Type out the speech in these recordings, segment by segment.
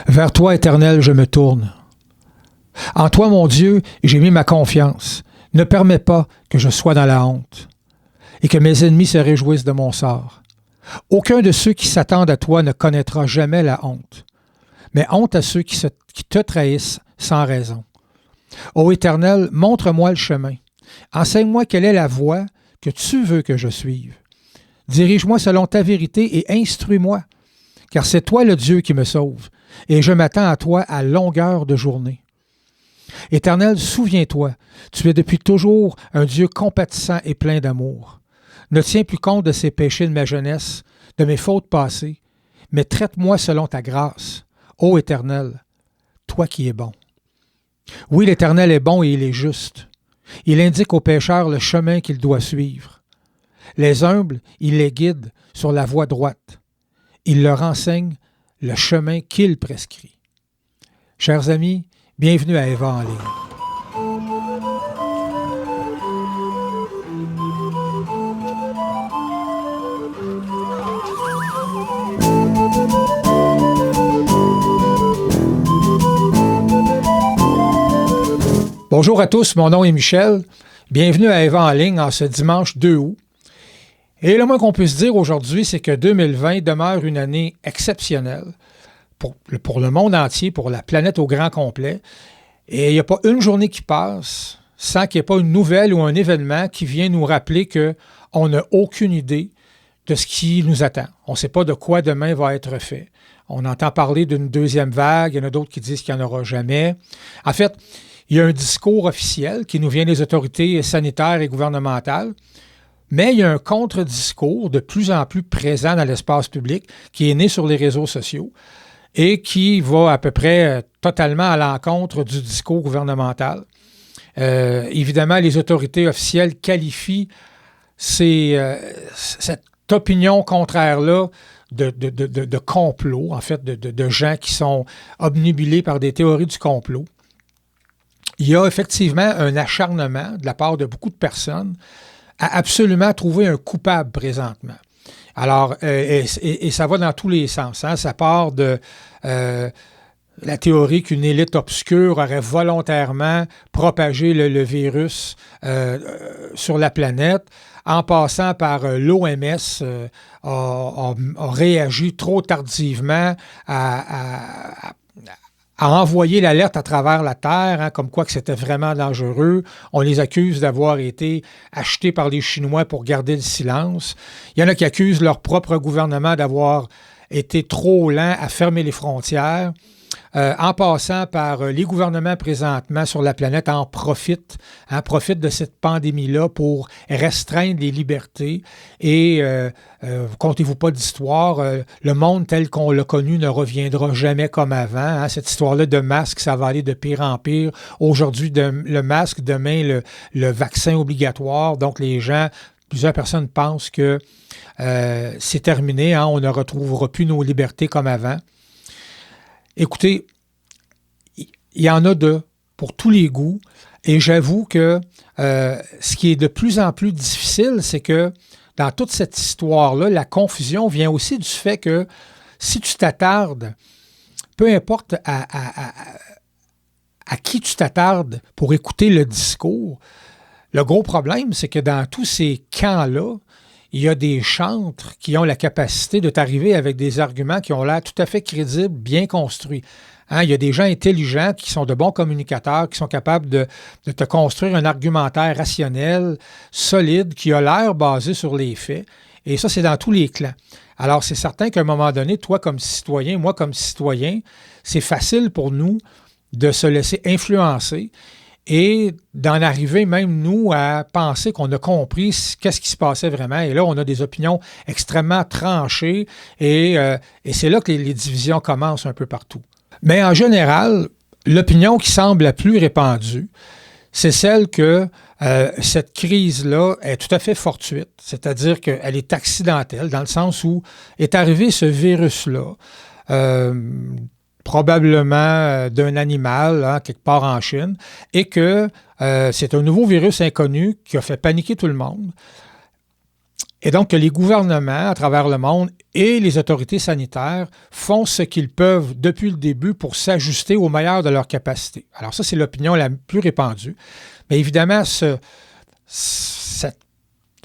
Vers toi, Éternel, je me tourne. En toi, mon Dieu, j'ai mis ma confiance. Ne permets pas que je sois dans la honte et que mes ennemis se réjouissent de mon sort. Aucun de ceux qui s'attendent à toi ne connaîtra jamais la honte, mais honte à ceux qui te trahissent sans raison. Ô Éternel, montre-moi le chemin. Enseigne-moi quelle est la voie que tu veux que je suive. Dirige-moi selon ta vérité et instruis-moi, car c'est toi le Dieu qui me sauve, et je m'attends à toi à longueur de journée. Éternel, souviens-toi, tu es depuis toujours un Dieu compatissant et plein d'amour. Ne tiens plus compte de ces péchés de ma jeunesse, de mes fautes passées, mais traite-moi selon ta grâce. Ô Éternel, toi qui es bon. Oui, l'Éternel est bon et il est juste. Il indique aux pécheurs le chemin qu'ils doivent suivre. Les humbles, il les guide sur la voie droite. Il leur enseigne le chemin qu'il prescrit. Chers amis, bienvenue à Eva en ligne. Bonjour à tous, mon nom est Michel. Bienvenue à Eva en ligne en ce dimanche 2 août. Et le moins qu'on puisse dire aujourd'hui, c'est que 2020 demeure une année exceptionnelle pour le monde entier, pour la planète au grand complet. Et il n'y a pas une journée qui passe sans qu'il n'y ait pas une nouvelle ou un événement qui vient nous rappeler qu'on n'a aucune idée de ce qui nous attend. On ne sait pas de quoi demain va être fait. On entend parler d'une deuxième vague, il y en a d'autres qui disent qu'il n'y en aura jamais. En fait, il y a un discours officiel qui nous vient des autorités sanitaires et gouvernementales, mais il y a un contre-discours de plus en plus présent dans l'espace public qui est né sur les réseaux sociaux et qui va à peu près totalement à l'encontre du discours gouvernemental. Évidemment, les autorités officielles qualifient cette opinion contraire-là de complot, en fait, de gens qui sont obnubilés par des théories du complot. Il y a effectivement un acharnement de la part de beaucoup de personnes à absolument trouver un coupable présentement. Alors, et ça va dans tous les sens. Hein? Ça part de la théorie qu'une élite obscure aurait volontairement propagé le virus sur la planète, en passant par l'OMS, a réagi trop tardivement à envoyer l'alerte à travers la Terre, hein, comme quoi que c'était vraiment dangereux. On les accuse d'avoir été achetés par les Chinois pour garder le silence. Il y en a qui accusent leur propre gouvernement d'avoir été trop lent à fermer les frontières. En passant par les gouvernements présentement sur la planète profitent de cette pandémie-là pour restreindre les libertés et comptez-vous pas d'histoire, le monde tel qu'on l'a connu ne reviendra jamais comme avant. Hein, cette histoire-là de masque, ça va aller de pire en pire. Aujourd'hui, le masque, demain, le vaccin obligatoire. Donc, plusieurs personnes pensent que c'est terminé, hein, on ne retrouvera plus nos libertés comme avant. Écoutez, il y en a pour tous les goûts et j'avoue que ce qui est de plus en plus difficile, c'est que dans toute cette histoire-là, la confusion vient aussi du fait que si tu t'attardes, peu importe à qui tu t'attardes pour écouter le discours, le gros problème, c'est que dans tous ces camps-là, il y a des chantres qui ont la capacité de t'arriver avec des arguments qui ont l'air tout à fait crédibles, bien construits. Hein, il y a des gens intelligents qui sont de bons communicateurs, qui sont capables de te construire un argumentaire rationnel, solide, qui a l'air basé sur les faits. Et ça, c'est dans tous les clans. Alors, c'est certain qu'à un moment donné, toi comme citoyen, moi comme citoyen, c'est facile pour nous de se laisser influencer et d'en arriver même, nous, à penser qu'on a compris qu'est-ce qui se passait vraiment. Et là, on a des opinions extrêmement tranchées et c'est là que les divisions commencent un peu partout. Mais en général, l'opinion qui semble la plus répandue, c'est celle que cette crise-là est tout à fait fortuite, c'est-à-dire qu'elle est accidentelle, dans le sens où est arrivé ce virus-là, probablement d'un animal, hein, quelque part en Chine, et que c'est un nouveau virus inconnu qui a fait paniquer tout le monde. Et donc que les gouvernements à travers le monde et les autorités sanitaires font ce qu'ils peuvent depuis le début pour s'ajuster au meilleur de leur capacité. Alors ça, c'est l'opinion la plus répandue. Mais évidemment, cette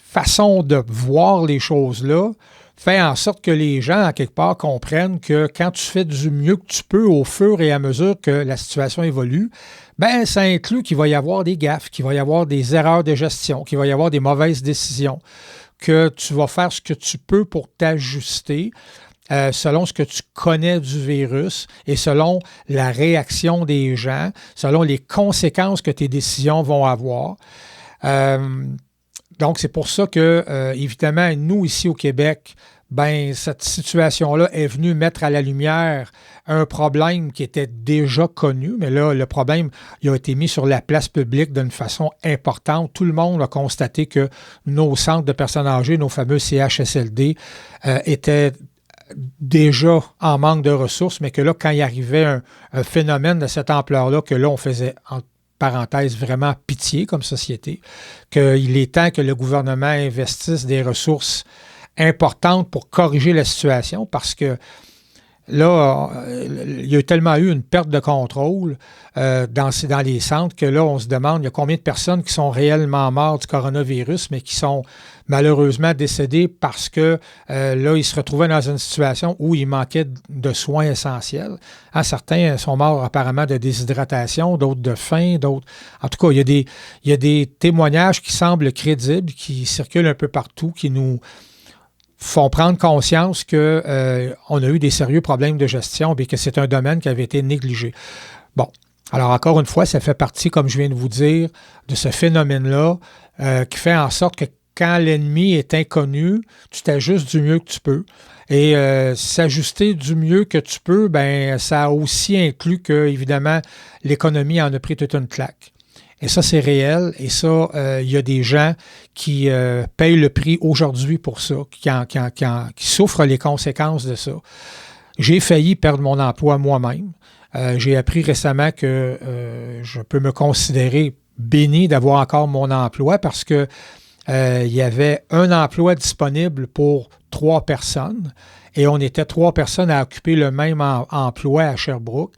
façon de voir les choses-là fait en sorte que les gens, à quelque part, comprennent que quand tu fais du mieux que tu peux au fur et à mesure que la situation évolue, ben ça inclut qu'il va y avoir des gaffes, qu'il va y avoir des erreurs de gestion, qu'il va y avoir des mauvaises décisions, que tu vas faire ce que tu peux pour t'ajuster selon ce que tu connais du virus et selon la réaction des gens, selon les conséquences que tes décisions vont avoir. Donc, c'est pour ça que, évidemment, nous, ici au Québec, ben cette situation-là est venue mettre à la lumière un problème qui était déjà connu, mais là, le problème il a été mis sur la place publique d'une façon importante. Tout le monde a constaté que nos centres de personnes âgées, nos fameux CHSLD, étaient déjà en manque de ressources, mais que là, quand il arrivait un phénomène de cette ampleur-là, que là, on faisait parenthèse, vraiment pitié comme société, qu'il est temps que le gouvernement investisse des ressources importantes pour corriger la situation parce que là, il y a tellement eu une perte de contrôle dans les centres que là, on se demande, il y a combien de personnes qui sont réellement mortes du coronavirus, mais qui sont malheureusement décédées parce que là, ils se retrouvaient dans une situation où il manquait de soins essentiels. Hein, certains sont morts apparemment de déshydratation, d'autres de faim, d'autres... En tout cas, il y a des témoignages qui semblent crédibles, qui circulent un peu partout, qui nous font prendre conscience qu'on a eu des sérieux problèmes de gestion et que c'est un domaine qui avait été négligé. Bon, alors encore une fois, ça fait partie, comme je viens de vous dire, de ce phénomène-là qui fait en sorte que quand l'ennemi est inconnu, tu t'ajustes du mieux que tu peux. Et s'ajuster du mieux que tu peux, ben ça aussi inclut que, évidemment, l'économie en a pris toute une claque. Et ça, c'est réel. Et ça, il y a des gens qui payent le prix aujourd'hui pour ça, qui souffrent les conséquences de ça. J'ai failli perdre mon emploi moi-même. J'ai appris récemment que je peux me considérer béni d'avoir encore mon emploi parce que il y avait un emploi disponible pour 3 personnes et on était 3 personnes à occuper le même emploi à Sherbrooke.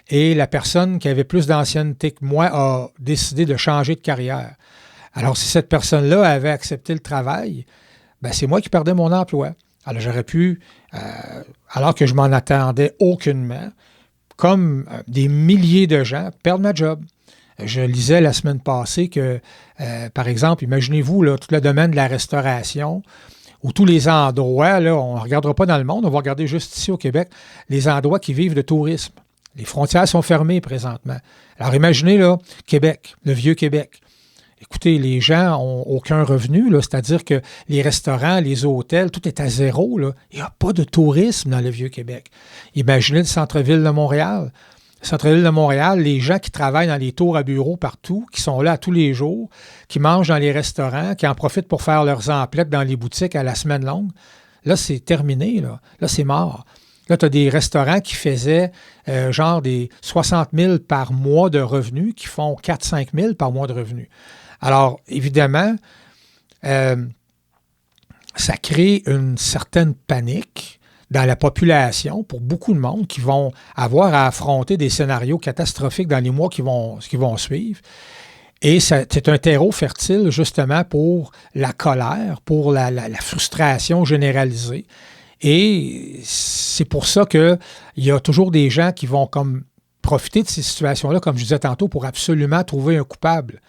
Et la personne qui avait plus d'ancienneté que moi a décidé de changer de carrière. Alors, si cette personne-là avait accepté le travail, ben c'est moi qui perdais mon emploi. Alors, j'aurais pu, alors que je m'en attendais aucunement, comme des milliers de gens, perdre ma job. Je lisais la semaine passée que, par exemple, imaginez-vous, là, tout le domaine de la restauration, ou tous les endroits, là, on ne regardera pas dans le monde, on va regarder juste ici au Québec, les endroits qui vivent de tourisme. Les frontières sont fermées présentement. Alors imaginez, là, Québec, le vieux Québec. Écoutez, les gens n'ont aucun revenu, là, c'est-à-dire que les restaurants, les hôtels, tout est à zéro. Là. Il n'y a pas de tourisme dans le vieux Québec. Imaginez le centre-ville de Montréal. Le centre-ville de Montréal, les gens qui travaillent dans les tours à bureaux partout, qui sont là tous les jours, qui mangent dans les restaurants, qui en profitent pour faire leurs emplettes dans les boutiques à la semaine longue, là, c'est terminé. Là c'est mort. Là, tu as des restaurants qui faisaient genre des 60 000 par mois de revenus, qui font 4-5 000 par mois de revenus. Alors, évidemment, ça crée une certaine panique dans la population pour beaucoup de monde qui vont avoir à affronter des scénarios catastrophiques dans les mois qui vont suivre. Et c'est un terreau fertile, justement, pour la colère, pour la frustration généralisée. Et c'est pour ça qu'il y a toujours des gens qui vont comme profiter de ces situations-là, comme je disais tantôt, pour absolument trouver un coupable.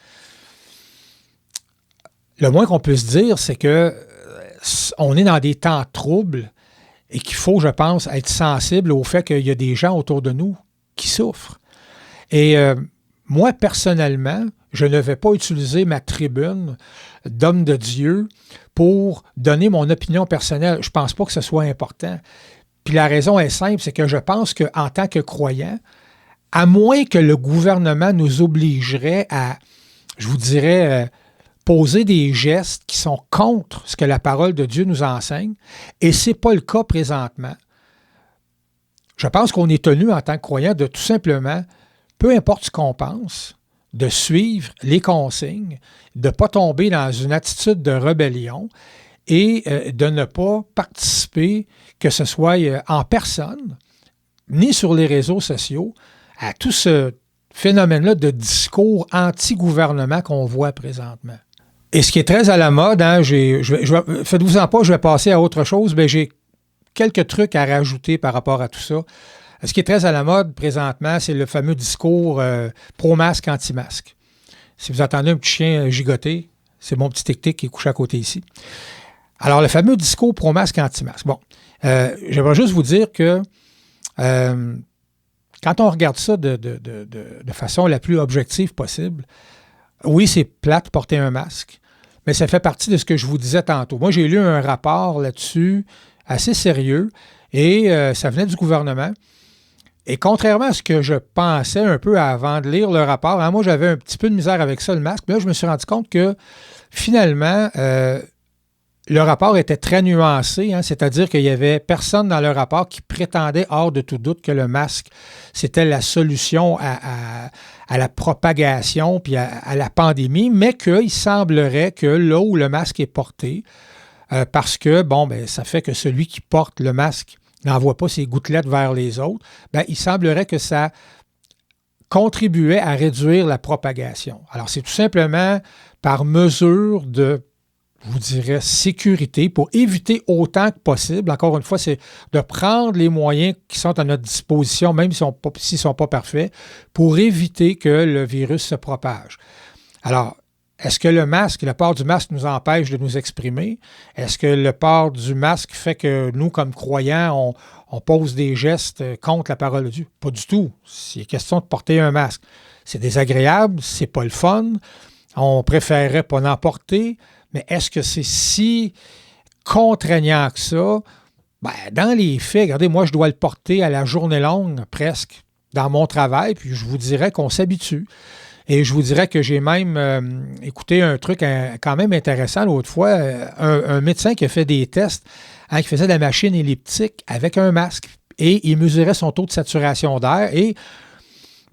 Le moins qu'on puisse dire, c'est que on est dans des temps troubles et qu'il faut, je pense, être sensible au fait qu'il y a des gens autour de nous qui souffrent. Et moi, personnellement, je ne vais pas utiliser ma tribune d'homme de Dieu pour donner mon opinion personnelle. Je ne pense pas que ce soit important. Puis la raison est simple, c'est que je pense qu'en tant que croyant, à moins que le gouvernement nous obligerait à, je vous dirais, poser des gestes qui sont contre ce que la parole de Dieu nous enseigne, et ce n'est pas le cas présentement, je pense qu'on est tenu en tant que croyant de tout simplement, peu importe ce qu'on pense, de suivre les consignes, de ne pas tomber dans une attitude de rébellion et de ne pas participer, que ce soit en personne, ni sur les réseaux sociaux, à tout ce phénomène-là de discours anti-gouvernement qu'on voit présentement. Et ce qui est très à la mode, hein, faites-vous-en pas, je vais passer à autre chose, mais j'ai quelques trucs à rajouter par rapport à tout ça. Ce qui est très à la mode présentement, c'est le fameux discours pro-masque, anti-masque. Si vous entendez un petit chien gigoter, c'est mon petit tic-tic qui est couché à côté ici. Alors, le fameux discours pro-masque, anti-masque. Bon, j'aimerais juste vous dire que quand on regarde ça de façon la plus objective possible, oui, c'est plate porter un masque, mais ça fait partie de ce que je vous disais tantôt. Moi, j'ai lu un rapport là-dessus assez sérieux et ça venait du gouvernement. Et contrairement à ce que je pensais un peu avant de lire le rapport, hein, moi, j'avais un petit peu de misère avec ça, le masque. Mais là, je me suis rendu compte que finalement, le rapport était très nuancé, hein, c'est-à-dire qu'il n'y avait personne dans le rapport qui prétendait hors de tout doute que le masque, c'était la solution à la propagation puis à la pandémie, mais qu'il semblerait que là où le masque est porté, parce que, ça fait que celui qui porte le masque n'envoie pas ses gouttelettes vers les autres, il semblerait que ça contribuait à réduire la propagation. Alors, c'est tout simplement par mesure de, je vous dirais, sécurité, pour éviter autant que possible, encore une fois, c'est de prendre les moyens qui sont à notre disposition, même s'ils ne sont pas parfaits, pour éviter que le virus se propage. Alors, est-ce que le port du masque nous empêche de nous exprimer? Est-ce que le port du masque fait que nous, comme croyants, on pose des gestes contre la parole de Dieu? Pas du tout. C'est question de porter un masque. C'est désagréable, c'est pas le fun. On préférerait pas en porter, mais est-ce que c'est si contraignant que ça? Dans les faits, regardez, moi, je dois le porter à la journée longue, presque, dans mon travail, puis je vous dirais qu'on s'habitue. Et je vous dirais que j'ai même écouté un truc quand même intéressant l'autre fois, un médecin qui a fait des tests, qui faisait de la machine elliptique avec un masque et il mesurait son taux de saturation d'air et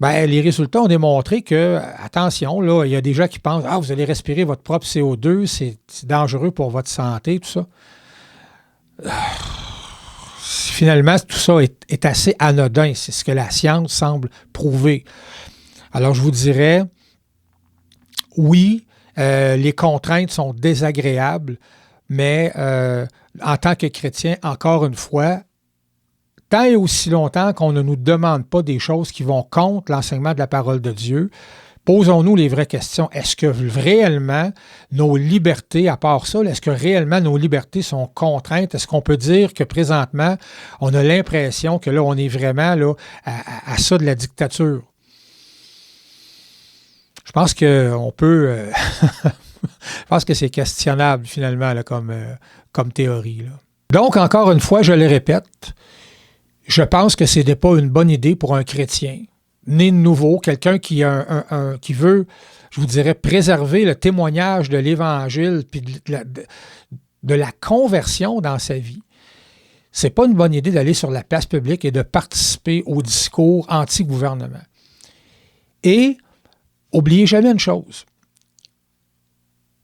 les résultats ont démontré que, attention, là, il y a des gens qui pensent « Ah, vous allez respirer votre propre CO2, c'est dangereux pour votre santé, tout ça. » Finalement, tout ça est assez anodin, c'est ce que la science semble prouver. Alors, je vous dirais, oui, les contraintes sont désagréables, mais en tant que chrétien, encore une fois, tant et aussi longtemps qu'on ne nous demande pas des choses qui vont contre l'enseignement de la parole de Dieu, posons-nous les vraies questions. Est-ce que réellement nos libertés, à part ça, est-ce que réellement nos libertés sont contraintes? Est-ce qu'on peut dire que présentement, on a l'impression que là, on est vraiment là, à ça de la dictature? Je pense qu'on peut... je pense que c'est questionnable, finalement, là, comme théorie. Là. Donc, encore une fois, je le répète, je pense que ce n'est pas une bonne idée pour un chrétien, né de nouveau, quelqu'un qui veut, je vous dirais, préserver le témoignage de l'Évangile puis de la conversion dans sa vie. Ce n'est pas une bonne idée d'aller sur la place publique et de participer au discours anti-gouvernement. Et n'oubliez jamais une chose.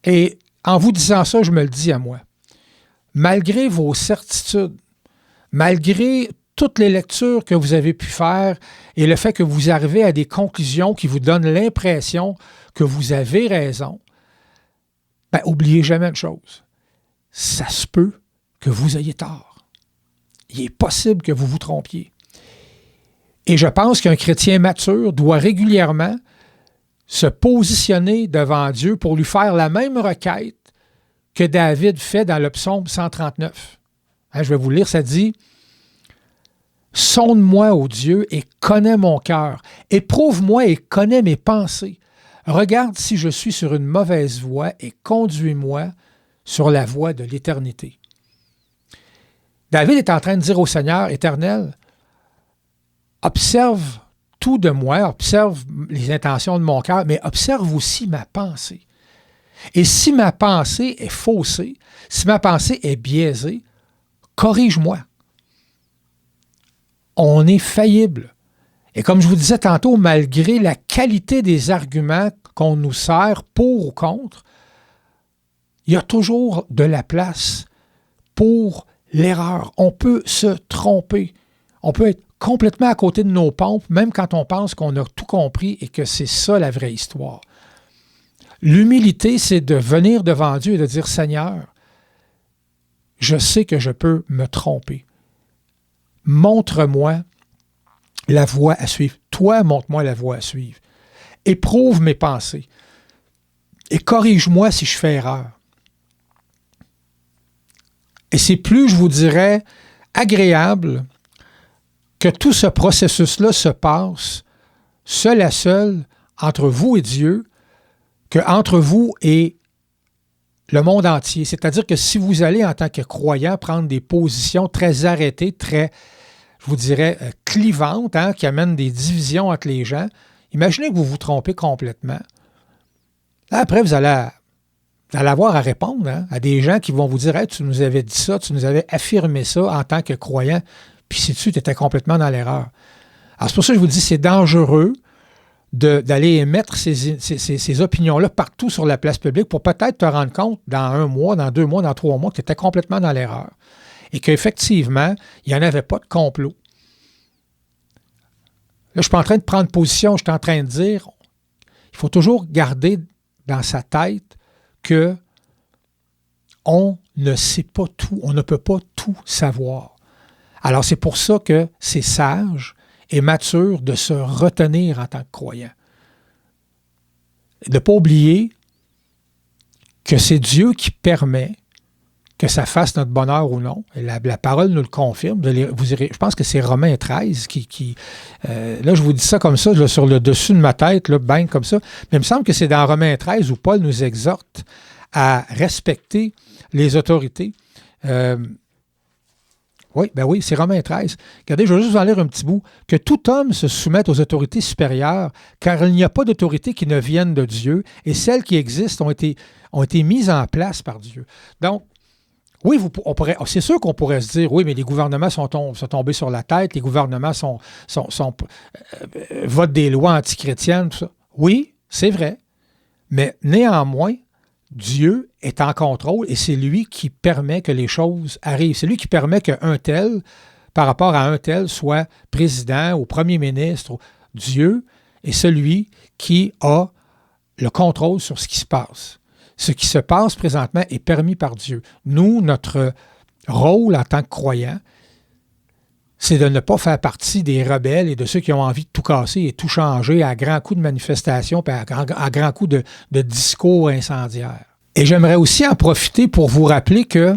Et en vous disant ça, je me le dis à moi. Malgré vos certitudes, malgré toutes les lectures que vous avez pu faire et le fait que vous arrivez à des conclusions qui vous donnent l'impression que vous avez raison, n'oubliez jamais une chose. Ça se peut que vous ayez tort. Il est possible que vous vous trompiez. Et je pense qu'un chrétien mature doit régulièrement se positionner devant Dieu pour lui faire la même requête que David fait dans le psaume 139. Je vais vous lire, ça dit « Sonde-moi, ô Dieu, et connais mon cœur. Éprouve-moi et connais mes pensées. Regarde si je suis sur une mauvaise voie et conduis-moi sur la voie de l'éternité. » David est en train de dire au Seigneur éternel, « Observe tout de moi, observe les intentions de mon cœur, mais observe aussi ma pensée. Et si ma pensée est faussée, si ma pensée est biaisée, corrige-moi. » On est faillible. Et comme je vous disais tantôt, malgré la qualité des arguments qu'on nous sert pour ou contre, il y a toujours de la place pour l'erreur. On peut se tromper. On peut être complètement à côté de nos pompes, même quand on pense qu'on a tout compris et que c'est ça la vraie histoire. L'humilité, c'est de venir devant Dieu et de dire, Seigneur, je sais que je peux me tromper. Montre-moi la voie à suivre. Toi, montre-moi la voie à suivre. Éprouve mes pensées. Et corrige-moi si je fais erreur. Et c'est plus, je vous dirais, agréable que tout ce processus-là se passe seul à seul entre vous et Dieu, qu'entre vous et le monde entier. C'est-à-dire que si vous allez, en tant que croyant, prendre des positions très arrêtées, très, je vous dirais, clivantes, qui amènent des divisions entre les gens, imaginez que vous vous trompez complètement. Là, après, vous allez avoir à répondre à des gens qui vont vous dire hey, « tu nous avais dit ça, tu nous avais affirmé ça en tant que croyant, puis sais-tu, tu étais complètement dans l'erreur. » Alors, c'est pour ça que je vous dis c'est dangereux d'aller émettre ces opinions-là partout sur la place publique pour peut-être te rendre compte dans 1 mois, dans 2 mois, dans 3 mois que tu étais complètement dans l'erreur et qu'effectivement, il n'y en avait pas de complot. Là, je ne suis pas en train de prendre position, je suis en train de dire il faut toujours garder dans sa tête que on ne sait pas tout, on ne peut pas tout savoir. Alors, c'est pour ça que c'est sage et mature de se retenir en tant que croyant. De ne pas oublier que c'est Dieu qui permet que ça fasse notre bonheur ou non. Et la parole nous le confirme. Je pense que c'est Romains 13 qui là, je vous dis ça comme ça, là, sur le dessus de ma tête, là, bang, comme ça. Mais il me semble que c'est dans Romains 13 où Paul nous exhorte à respecter les autorités. Oui, c'est Romains 13. Regardez, je vais juste vous en lire un petit bout. Que tout homme se soumette aux autorités supérieures, car il n'y a pas d'autorité qui ne vienne de Dieu, et celles qui existent ont été mises en place par Dieu. Donc, oui, c'est sûr qu'on pourrait se dire, oui, mais les gouvernements sont tombés sur la tête, les gouvernements votent des lois antichrétiennes, tout ça. Oui, c'est vrai. Mais néanmoins, Dieu est en contrôle et c'est lui qui permet que les choses arrivent. C'est lui qui permet qu'un tel, par rapport à un tel, soit président ou premier ministre. Dieu est celui qui a le contrôle sur ce qui se passe. Ce qui se passe présentement est permis par Dieu. Nous, notre rôle en tant que croyants, c'est de ne pas faire partie des rebelles et de ceux qui ont envie de tout casser et tout changer à grands coups de manifestations et à grands coups de discours incendiaires. Et j'aimerais aussi en profiter pour vous rappeler que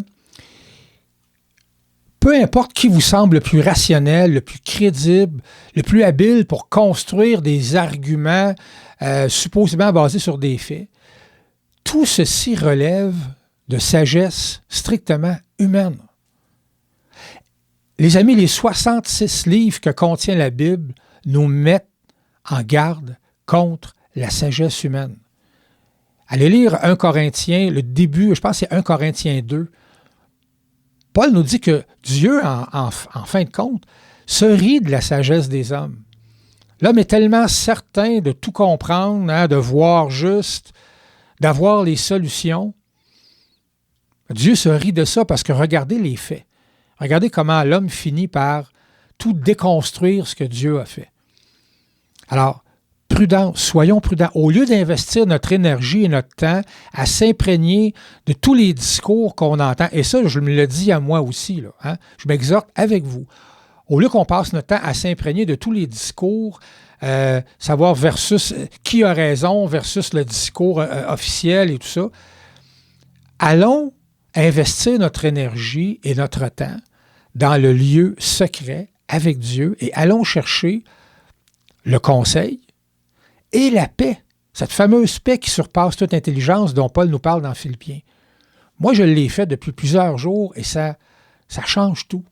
peu importe qui vous semble le plus rationnel, le plus crédible, le plus habile pour construire des arguments supposément basés sur des faits, tout ceci relève de sagesse strictement humaine. Les amis, les 66 livres que contient la Bible nous mettent en garde contre la sagesse humaine. Allez lire 1 Corinthiens, le début, je pense que c'est 1 Corinthiens 2. Paul nous dit que Dieu, en fin de compte, se rit de la sagesse des hommes. L'homme est tellement certain de tout comprendre, de voir juste, d'avoir les solutions. Dieu se rit de ça parce que regardez les faits. Regardez comment l'homme finit par tout déconstruire ce que Dieu a fait. Alors, prudents, soyons prudents. Au lieu d'investir notre énergie et notre temps à s'imprégner de tous les discours qu'on entend, et ça, je me le dis à moi aussi, là, je m'exhorte avec vous. Au lieu qu'on passe notre temps à s'imprégner de tous les discours, savoir versus qui a raison versus le discours officiel et tout ça, allons investir notre énergie et notre temps dans le lieu secret avec Dieu et allons chercher le conseil et la paix, cette fameuse paix qui surpasse toute intelligence dont Paul nous parle dans Philippiens. Moi, je l'ai fait depuis plusieurs jours et ça change tout.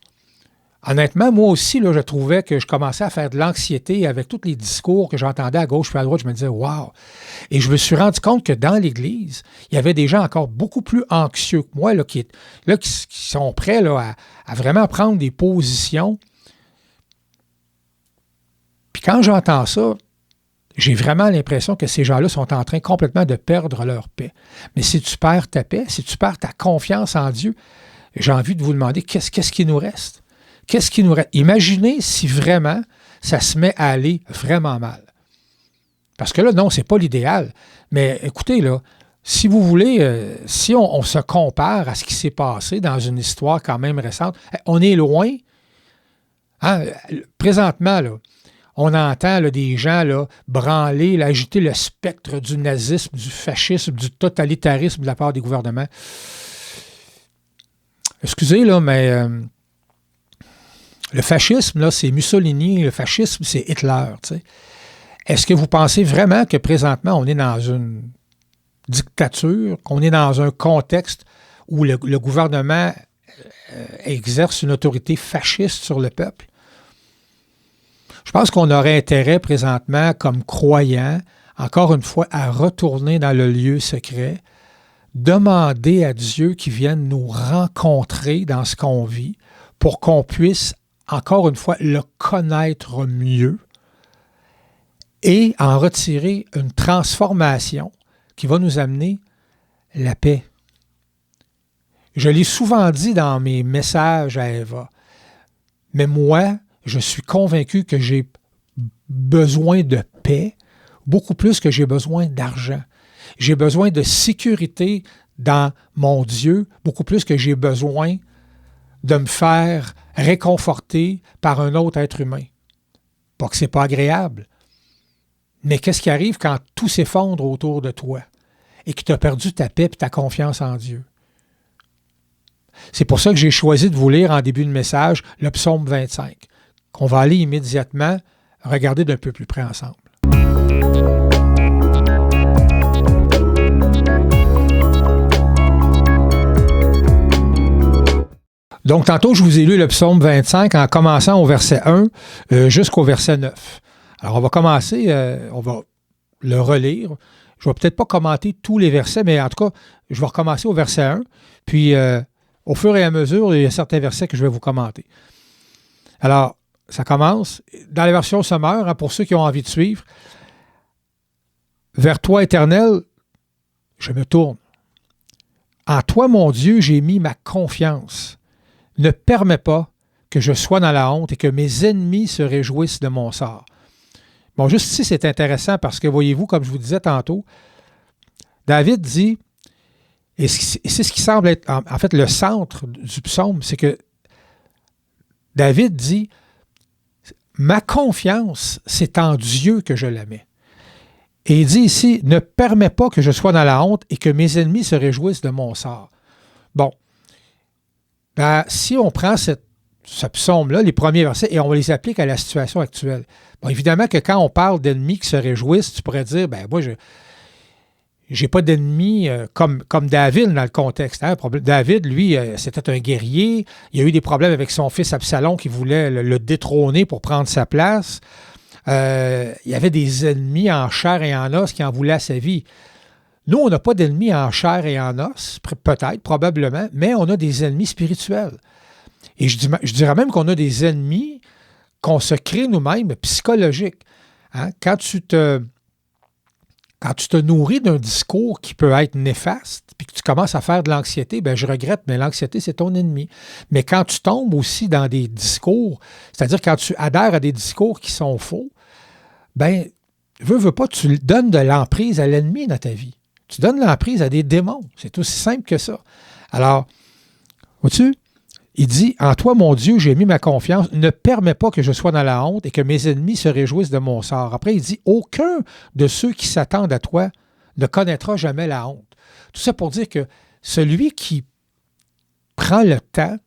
Honnêtement, moi aussi, là, je trouvais que je commençais à faire de l'anxiété avec tous les discours que j'entendais à gauche puis à droite. Je me disais, wow! Et je me suis rendu compte que dans l'Église, il y avait des gens encore beaucoup plus anxieux que moi là, qui sont prêts là, à vraiment prendre des positions. Puis quand j'entends ça, J'ai vraiment l'impression que ces gens-là sont en train complètement de perdre leur paix. Mais si tu perds ta paix, si tu perds ta confiance en Dieu, j'ai envie de vous demander qu'est-ce qui nous reste? Qu'est-ce qui nous reste? Imaginez si vraiment ça se met à aller vraiment mal. Parce que là, non, c'est pas l'idéal. Mais écoutez, là, si vous voulez, si on se compare à ce qui s'est passé dans une histoire quand même récente, on est loin. Hein? Présentement, là, on entend là, des gens là, branler, là, agiter le spectre du nazisme, du fascisme, du totalitarisme de la part des gouvernements. Excusez, là, mais le fascisme, là, c'est Mussolini, le fascisme, c'est Hitler. T'sais. Est-ce que vous pensez vraiment que présentement, on est dans une dictature, qu'on est dans un contexte où le gouvernement exerce une autorité fasciste sur le peuple? Je pense qu'on aurait intérêt présentement, comme croyants, encore une fois, à retourner dans le lieu secret, demander à Dieu qu'il vienne nous rencontrer dans ce qu'on vit pour qu'on puisse, encore une fois, le connaître mieux et en retirer une transformation qui va nous amener la paix. Je l'ai souvent dit dans mes messages à Eva, mais moi, je suis convaincu que j'ai besoin de paix, beaucoup plus que j'ai besoin d'argent. J'ai besoin de sécurité dans mon Dieu, beaucoup plus que j'ai besoin de me faire réconforter par un autre être humain. Pas que c'est pas agréable, mais qu'est-ce qui arrive quand tout s'effondre autour de toi et que tu as perdu ta paix et ta confiance en Dieu? C'est pour ça que j'ai choisi de vous lire en début de message le psaume 25, qu'on va aller immédiatement regarder d'un peu plus près ensemble. Donc, tantôt, je vous ai lu le psaume 25 en commençant au verset 1 jusqu'au verset 9. Alors, on va commencer, on va le relire. Je ne vais peut-être pas commenter tous les versets, mais en tout cas, je vais recommencer au verset 1. Puis, au fur et à mesure, il y a certains versets que je vais vous commenter. Alors, ça commence dans la version sommaire, hein, pour ceux qui ont envie de suivre. Vers toi, Éternel, je me tourne. En toi, mon Dieu, j'ai mis ma confiance. Ne permets pas que je sois dans la honte et que mes ennemis se réjouissent de mon sort. Bon, juste ici, c'est intéressant parce que, voyez-vous, comme je vous disais tantôt, David dit, et c'est ce qui semble être, en fait, le centre du psaume, c'est que David dit, ma confiance, c'est en Dieu que je la mets. Et il dit ici, ne permets pas que je sois dans la honte et que mes ennemis se réjouissent de mon sort. Bon, ben, si on prend ce psaume-là, les premiers versets, et on les applique à la situation actuelle. Bon, évidemment que quand on parle d'ennemis qui se réjouissent, tu pourrais dire, ben moi, je n'ai pas d'ennemis comme David dans le contexte. Hein? David, lui, c'était un guerrier. Il a eu des problèmes avec son fils Absalom qui voulait le détrôner pour prendre sa place. Il y avait des ennemis en chair et en os qui en voulaient à sa vie. Nous, on n'a pas d'ennemis en chair et en os, peut-être, probablement, mais on a des ennemis spirituels. Et je dirais même qu'on a des ennemis qu'on se crée nous-mêmes, psychologiques. Hein? Quand tu te nourris d'un discours qui peut être néfaste, puis que tu commences à faire de l'anxiété, bien, je regrette, mais l'anxiété, c'est ton ennemi. Mais quand tu tombes aussi dans des discours, c'est-à-dire quand tu adhères à des discours qui sont faux, bien, veux pas, tu donnes de l'emprise à l'ennemi dans ta vie. Tu donnes l'emprise à des démons. C'est aussi simple que ça. Alors, vois-tu, il dit, en toi, mon Dieu, j'ai mis ma confiance. Ne permets pas que je sois dans la honte et que mes ennemis se réjouissent de mon sort. Après, il dit, aucun de ceux qui s'attendent à toi ne connaîtra jamais la honte. Tout ça pour dire que celui qui prend le temps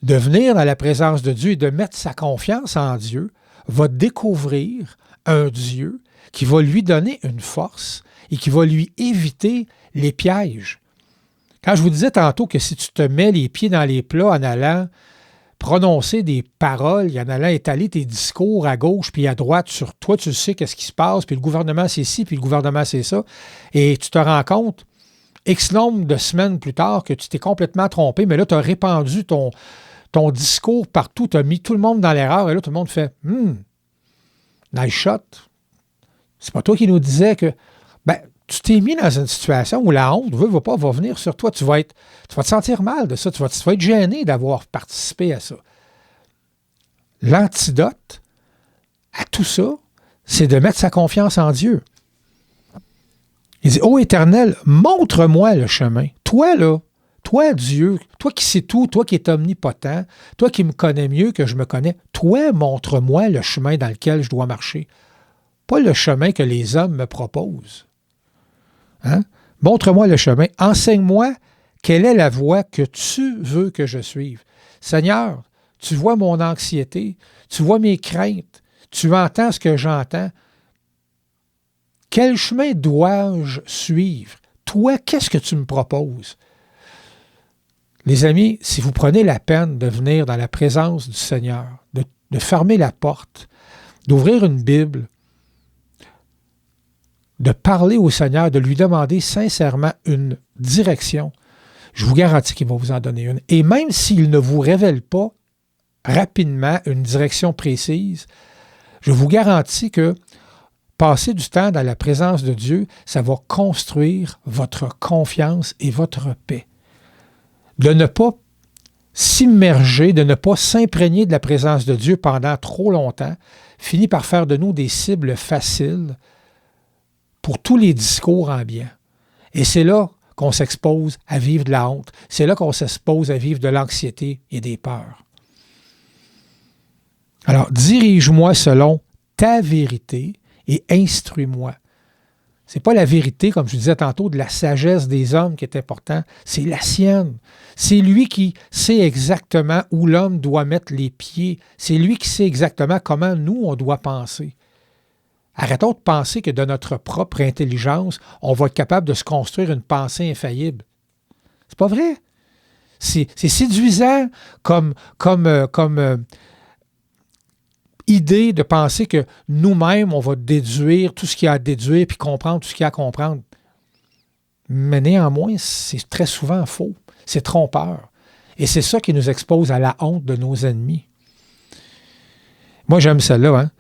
de venir dans la présence de Dieu et de mettre sa confiance en Dieu va découvrir un Dieu qui va lui donner une force et qui va lui éviter les pièges. Quand je vous disais tantôt que si tu te mets les pieds dans les plats en allant prononcer des paroles, en allant étaler tes discours à gauche puis à droite sur toi, tu sais qu'est-ce qui se passe, puis le gouvernement c'est ci, puis le gouvernement c'est ça, et tu te rends compte, X nombre de semaines plus tard, que tu t'es complètement trompé, mais là, tu as répandu ton discours partout, tu as mis tout le monde dans l'erreur, et là, tout le monde fait « nice shot ». C'est pas toi qui nous disais que tu t'es mis dans une situation où la honte va venir sur toi. Tu vas te sentir mal de ça. Tu vas être gêné d'avoir participé à ça. L'antidote à tout ça, c'est de mettre sa confiance en Dieu. Il dit, ô Éternel, montre-moi le chemin. Toi, là, toi, Dieu, toi qui sais tout, toi qui es omnipotent, toi qui me connais mieux que je me connais, toi, montre-moi le chemin dans lequel je dois marcher. Pas le chemin que les hommes me proposent. Hein? Montre-moi le chemin. Enseigne-moi quelle est la voie que tu veux que je suive. Seigneur, tu vois mon anxiété, tu vois mes craintes, tu entends ce que j'entends. Quel chemin dois-je suivre? Toi, qu'est-ce que tu me proposes? Les amis, si vous prenez la peine de venir dans la présence du Seigneur, de fermer la porte, d'ouvrir une Bible, de parler au Seigneur, de lui demander sincèrement une direction, je vous garantis qu'il va vous en donner une. Et même s'il ne vous révèle pas rapidement une direction précise, je vous garantis que passer du temps dans la présence de Dieu, ça va construire votre confiance et votre paix. De ne pas s'immerger, de ne pas s'imprégner de la présence de Dieu pendant trop longtemps, finit par faire de nous des cibles faciles pour tous les discours ambiants. Et c'est là qu'on s'expose à vivre de la honte. C'est là qu'on s'expose à vivre de l'anxiété et des peurs. Alors, dirige-moi selon ta vérité et instruis-moi. Ce n'est pas la vérité, comme je disais tantôt, de la sagesse des hommes qui est important, c'est la sienne. C'est lui qui sait exactement où l'homme doit mettre les pieds. C'est lui qui sait exactement comment nous, on doit penser. Arrêtons de penser que de notre propre intelligence, on va être capable de se construire une pensée infaillible. C'est pas vrai. C'est séduisant comme idée de penser que nous-mêmes, on va déduire tout ce qu'il y a à déduire puis comprendre tout ce qu'il y a à comprendre. Mais néanmoins, c'est très souvent faux. C'est trompeur. Et c'est ça qui nous expose à la honte de nos ennemis. Moi, j'aime celle-là, hein?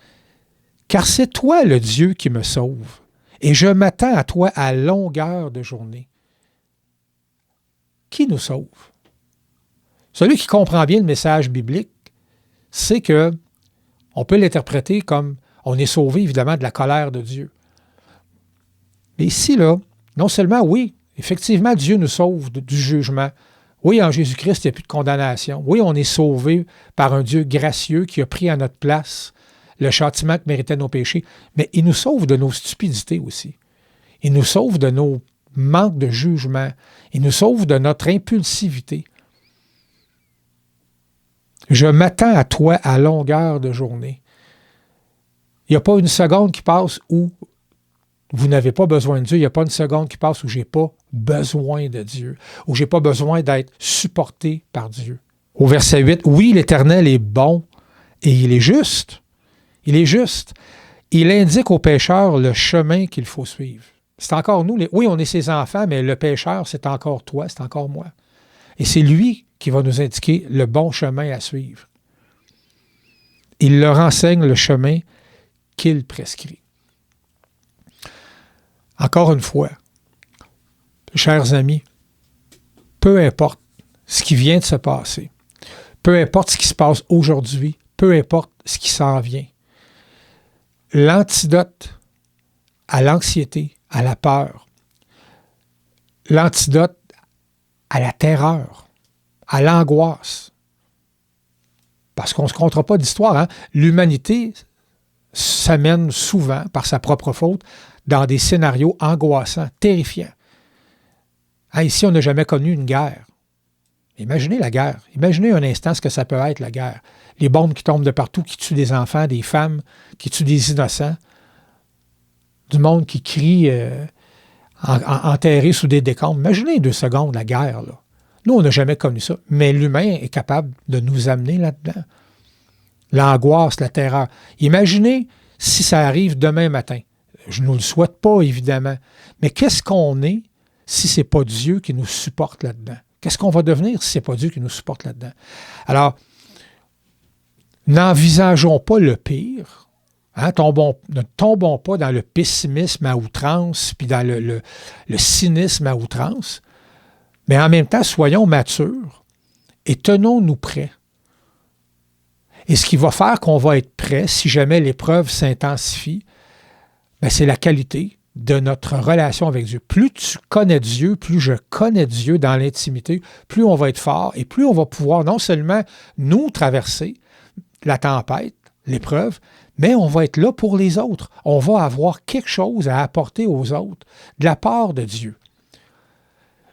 Car c'est toi le Dieu qui me sauve, et je m'attends à toi à longueur de journée. Qui nous sauve? Celui qui comprend bien le message biblique, c'est que on peut l'interpréter comme on est sauvé évidemment de la colère de Dieu. Mais ici, là, non seulement, oui, effectivement, Dieu nous sauve du jugement. Oui, en Jésus-Christ, il n'y a plus de condamnation. Oui, on est sauvé par un Dieu gracieux qui a pris à notre place le châtiment que méritaient nos péchés, mais il nous sauve de nos stupidités aussi. Il nous sauve de nos manques de jugement. Il nous sauve de notre impulsivité. Je m'attends à toi à longueur de journée. Il n'y a pas une seconde qui passe où vous n'avez pas besoin de Dieu. Il n'y a pas une seconde qui passe où je n'ai pas besoin de Dieu, où je n'ai pas besoin d'être supporté par Dieu. Au verset 8, « Oui, l'Éternel est bon et il est juste. » Il est juste. Il indique aux pécheurs le chemin qu'il faut suivre. C'est encore nous. Oui, on est ses enfants, mais le pécheur, c'est encore toi, c'est encore moi. Et c'est lui qui va nous indiquer le bon chemin à suivre. Il leur enseigne le chemin qu'il prescrit. Encore une fois, chers amis, peu importe ce qui vient de se passer, peu importe ce qui se passe aujourd'hui, peu importe ce qui s'en vient, l'antidote à l'anxiété, à la peur, l'antidote à la terreur, à l'angoisse. Parce qu'on ne se comptera pas d'histoire. Hein? L'humanité s'amène souvent, par sa propre faute, dans des scénarios angoissants, terrifiants. Hein, ici, on n'a jamais connu une guerre. Imaginez la guerre. Imaginez un instant ce que ça peut être, la guerre. Les bombes qui tombent de partout, qui tuent des enfants, des femmes, qui tuent des innocents. Du monde qui crie enterré sous des décombres. Imaginez 2 secondes la guerre, là. Nous, on n'a jamais connu ça. Mais l'humain est capable de nous amener là-dedans. L'angoisse, la terreur. Imaginez si ça arrive demain matin. Je ne nous le souhaite pas, évidemment. Mais qu'est-ce qu'on est si ce n'est pas Dieu qui nous supporte là-dedans? Qu'est-ce qu'on va devenir si ce n'est pas Dieu qui nous supporte là-dedans? Alors, n'envisageons pas le pire, Hein, ne tombons pas dans le pessimisme à outrance, puis dans le cynisme à outrance, mais en même temps, soyons matures et tenons-nous prêts. Et ce qui va faire qu'on va être prêt, si jamais l'épreuve s'intensifie, bien, c'est la qualité de notre relation avec Dieu. Plus tu connais Dieu, plus je connais Dieu dans l'intimité, plus on va être fort et plus on va pouvoir non seulement nous traverser la tempête, l'épreuve, mais on va être là pour les autres. On va avoir quelque chose à apporter aux autres de la part de Dieu.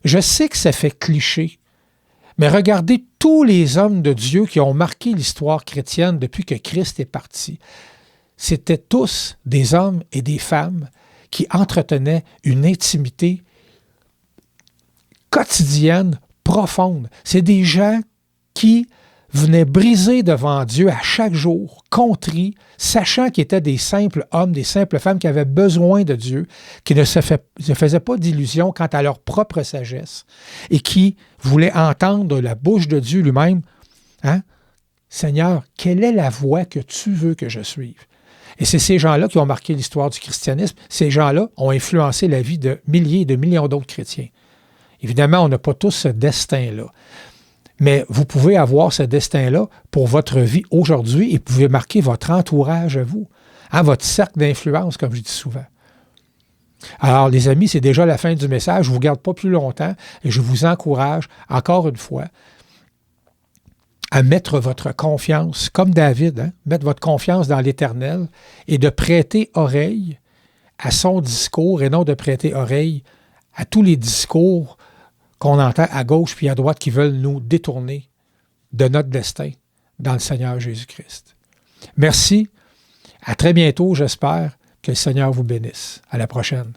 Je sais que ça fait cliché, mais regardez tous les hommes de Dieu qui ont marqué l'histoire chrétienne depuis que Christ est parti. C'étaient tous des hommes et des femmes qui entretenaient une intimité quotidienne, profonde. C'est des gens qui venaient briser devant Dieu à chaque jour, contris, sachant qu'ils étaient des simples hommes, des simples femmes qui avaient besoin de Dieu, qui ne se faisaient pas d'illusions quant à leur propre sagesse et qui voulaient entendre de la bouche de Dieu lui-même, hein? Seigneur, quelle est la voie que tu veux que je suive? Et c'est ces gens-là qui ont marqué l'histoire du christianisme. Ces gens-là ont influencé la vie de milliers et de millions d'autres chrétiens. Évidemment, on n'a pas tous ce destin-là. Mais vous pouvez avoir ce destin-là pour votre vie aujourd'hui et vous pouvez marquer votre entourage à vous, hein, votre cercle d'influence, comme je dis souvent. Alors, les amis, c'est déjà la fin du message. Je ne vous garde pas plus longtemps et je vous encourage, encore une fois, à mettre votre confiance, comme David, hein, mettre votre confiance dans l'Éternel et de prêter oreille à son discours et non de prêter oreille à tous les discours qu'on entend à gauche puis à droite qui veulent nous détourner de notre destin dans le Seigneur Jésus-Christ. Merci. À très bientôt, j'espère que le Seigneur vous bénisse. À la prochaine.